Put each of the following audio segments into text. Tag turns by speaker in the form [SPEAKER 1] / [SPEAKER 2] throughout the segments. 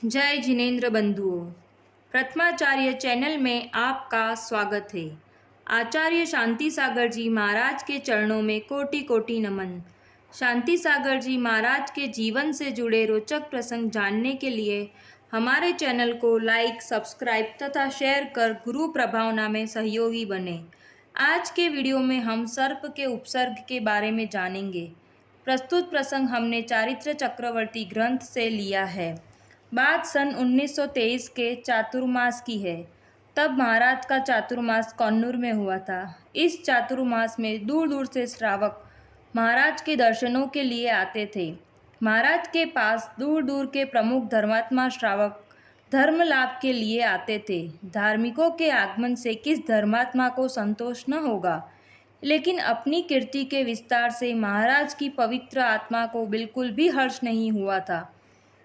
[SPEAKER 1] जय जिनेन्द्र बंधुओं। प्रथमाचार्य चैनल में आपका स्वागत है। आचार्य शांति सागर जी महाराज के चरणों में कोटि कोटि नमन। शांति सागर जी महाराज के जीवन से जुड़े रोचक प्रसंग जानने के लिए हमारे चैनल को लाइक, सब्सक्राइब तथा शेयर कर गुरु प्रभावना में सहयोगी बने। आज के वीडियो में हम सर्प के उपसर्ग के बारे में जानेंगे। प्रस्तुत प्रसंग हमने चारित्र चक्रवर्ती ग्रंथ से लिया है। बात सन 1923 के चातुर्मास की है। तब महाराज का चातुर्मास कन्नूर में हुआ था। इस चातुर्मास में दूर दूर से श्रावक महाराज के दर्शनों के लिए आते थे। महाराज के पास दूर दूर के प्रमुख धर्मात्मा श्रावक धर्म लाभ के लिए आते थे। धार्मिकों के आगमन से किस धर्मात्मा को संतोष न होगा, लेकिन अपनी कीर्ति के विस्तार से महाराज की पवित्र आत्मा को बिल्कुल भी हर्ष नहीं हुआ था।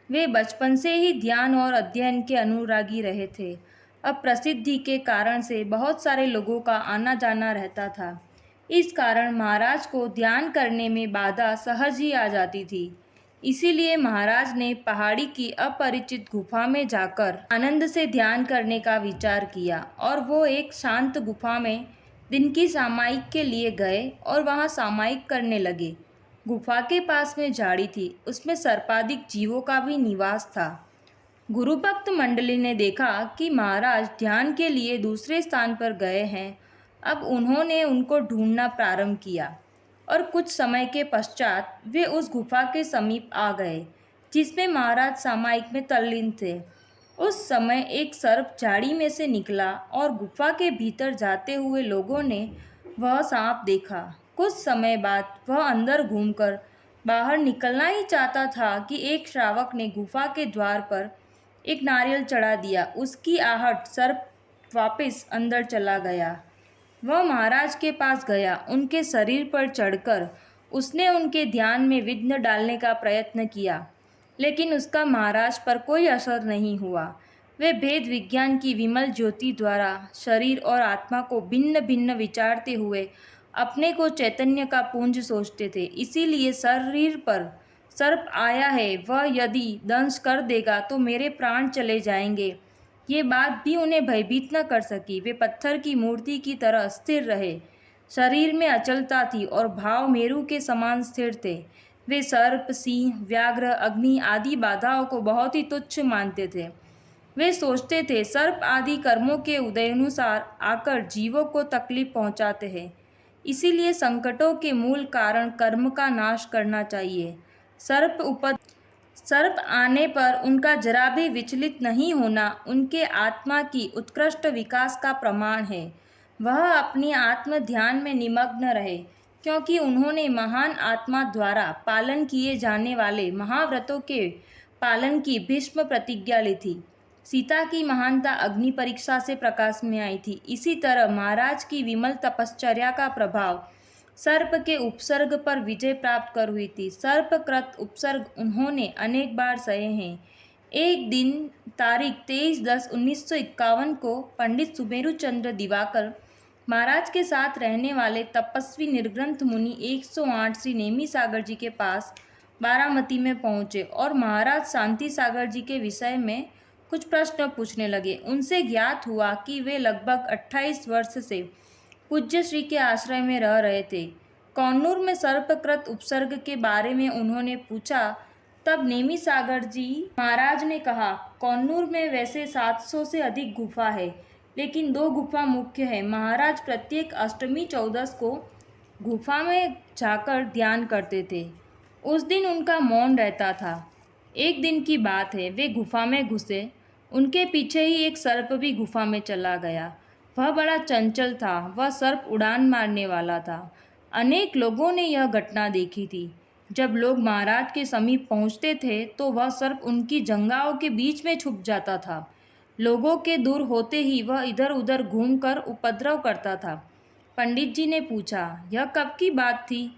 [SPEAKER 1] वे बचपन से ही ध्यान और अध्ययन के अनुरागी रहे थे। अब प्रसिद्धि के कारण से बहुत सारे लोगों का आना जाना रहता था। इस कारण महाराज को ध्यान करने में बाधा सहज ही आ जाती थी। इसीलिए महाराज ने पहाड़ी की अपरिचित गुफा में जाकर आनंद से ध्यान करने का विचार किया और वो एक शांत गुफा में दिन की सामायिक के लिए गए और वहाँ सामायिक करने लगे। गुफा के पास में झाड़ी थी, उसमें सर्पाधिक जीवों का भी निवास था। गुरुभक्त मंडली ने देखा कि महाराज ध्यान के लिए दूसरे स्थान पर गए हैं। अब उन्होंने उनको ढूंढना प्रारंभ किया और कुछ समय के पश्चात वे उस गुफा के समीप आ गए जिसमें महाराज सामायिक में तल्लीन थे। उस समय एक सर्प झाड़ी में से निकला और गुफा के भीतर जाते हुए लोगों ने वह सांप देखा। कुछ समय बाद वह अंदर घूमकर बाहर निकलना ही चाहता था कि एक श्रावक ने गुफा के द्वार पर एक नारियल चढ़ा दिया। उसकी आहट सर्प वापस अंदर चला गया। वह महाराज के पास गया। उनके शरीर पर चढ़कर उसने उनके ध्यान में विघ्न डालने का प्रयत्न किया, लेकिन उसका महाराज पर कोई असर नहीं हुआ। वे भेद विज्ञान की विमल ज्योति द्वारा शरीर और आत्मा को भिन्न भिन्न विचारते हुए अपने को चैतन्य का पुंज सोचते थे। इसीलिए शरीर पर सर्प आया है, वह यदि दंश कर देगा तो मेरे प्राण चले जाएंगे। ये बात भी उन्हें भयभीत न कर सकी। वे पत्थर की मूर्ति की तरह स्थिर रहे। शरीर में अचलता थी और भाव मेरु के समान स्थिर थे। वे सर्प, सिंह, व्याघ्र, अग्नि आदि बाधाओं को बहुत ही तुच्छ मानते थे। वे सोचते थे सर्प आदि कर्मों के उदयानुसार आकर जीवों को तकलीफ पहुंचाते हैं। इसीलिए संकटों के मूल कारण कर्म का नाश करना चाहिए। सर्प आने पर उनका जरा भी विचलित नहीं होना उनके आत्मा की उत्कृष्ट विकास का प्रमाण है। वह अपनी आत्म ध्यान में निमग्न रहे, क्योंकि उन्होंने महान आत्मा द्वारा पालन किए जाने वाले महाव्रतों के पालन की भीष्म प्रतिज्ञा ली थी। सीता की महानता अग्नि परीक्षा से प्रकाश में आई थी। इसी तरह महाराज की विमल तपश्चर्या का प्रभाव सर्प के उपसर्ग पर विजय प्राप्त कर हुई थी। सर्पकृत उपसर्ग उन्होंने अनेक बार सहे हैं। एक दिन तारीख 23/10/1951 को पंडित सुमेरु चंद्र दिवाकर महाराज के साथ रहने वाले तपस्वी निर्ग्रंथ मुनि 108 श्री नेमी सागर जी के पास बारामती में पहुँचे और महाराज शांति सागर जी के विषय में कुछ प्रश्न पूछने लगे। उनसे ज्ञात हुआ कि वे लगभग 28 वर्ष से पूज्य श्री के आश्रय में रह रहे थे। कन्नूर में सर्पकृत उपसर्ग के बारे में उन्होंने पूछा। तब नेमी सागर जी महाराज ने कहा, कन्नूर में वैसे 700 से अधिक गुफा है, लेकिन 2 गुफा मुख्य है। महाराज प्रत्येक अष्टमी चौदस को गुफा में जाकर ध्यान करते थे। उस दिन उनका मौन रहता था। एक दिन की बात है, वे गुफा में घुसे। उनके पीछे ही एक सर्प भी गुफा में चला गया। वह बड़ा चंचल था। वह सर्प उड़ान मारने वाला था। अनेक लोगों ने यह घटना देखी थी। जब लोग महाराज के समीप पहुंचते थे तो वह सर्प उनकी जंघाओं के बीच में छुप जाता था। लोगों के दूर होते ही वह इधर उधर घूमकर उपद्रव करता था। पंडित जी ने पूछा, यह कब की बात थी?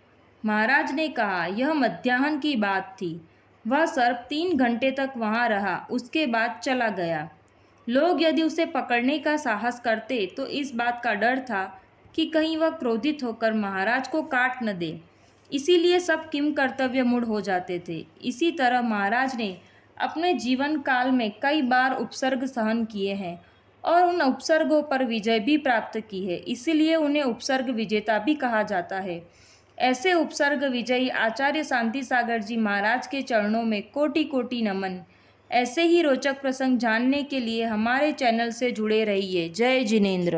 [SPEAKER 1] महाराज ने कहा, यह मध्याह्न की बात थी। वह सर्प 3 घंटे तक वहाँ रहा, उसके बाद चला गया। लोग यदि उसे पकड़ने का साहस करते तो इस बात का डर था कि कहीं वह क्रोधित होकर महाराज को काट न दे। इसीलिए सब किम कर्तव्य मूढ़ हो जाते थे। इसी तरह महाराज ने अपने जीवन काल में कई बार उपसर्ग सहन किए हैं और उन उपसर्गों पर विजय भी प्राप्त की है, इसीलिए उन्हें उपसर्ग विजेता भी कहा जाता है। ऐसे उपसर्ग विजयी आचार्य शांति सागर जी महाराज के चरणों में कोटि कोटि नमन। ऐसे ही रोचक प्रसंग जानने के लिए हमारे चैनल से जुड़े रहिए। जय जिनेंद्र।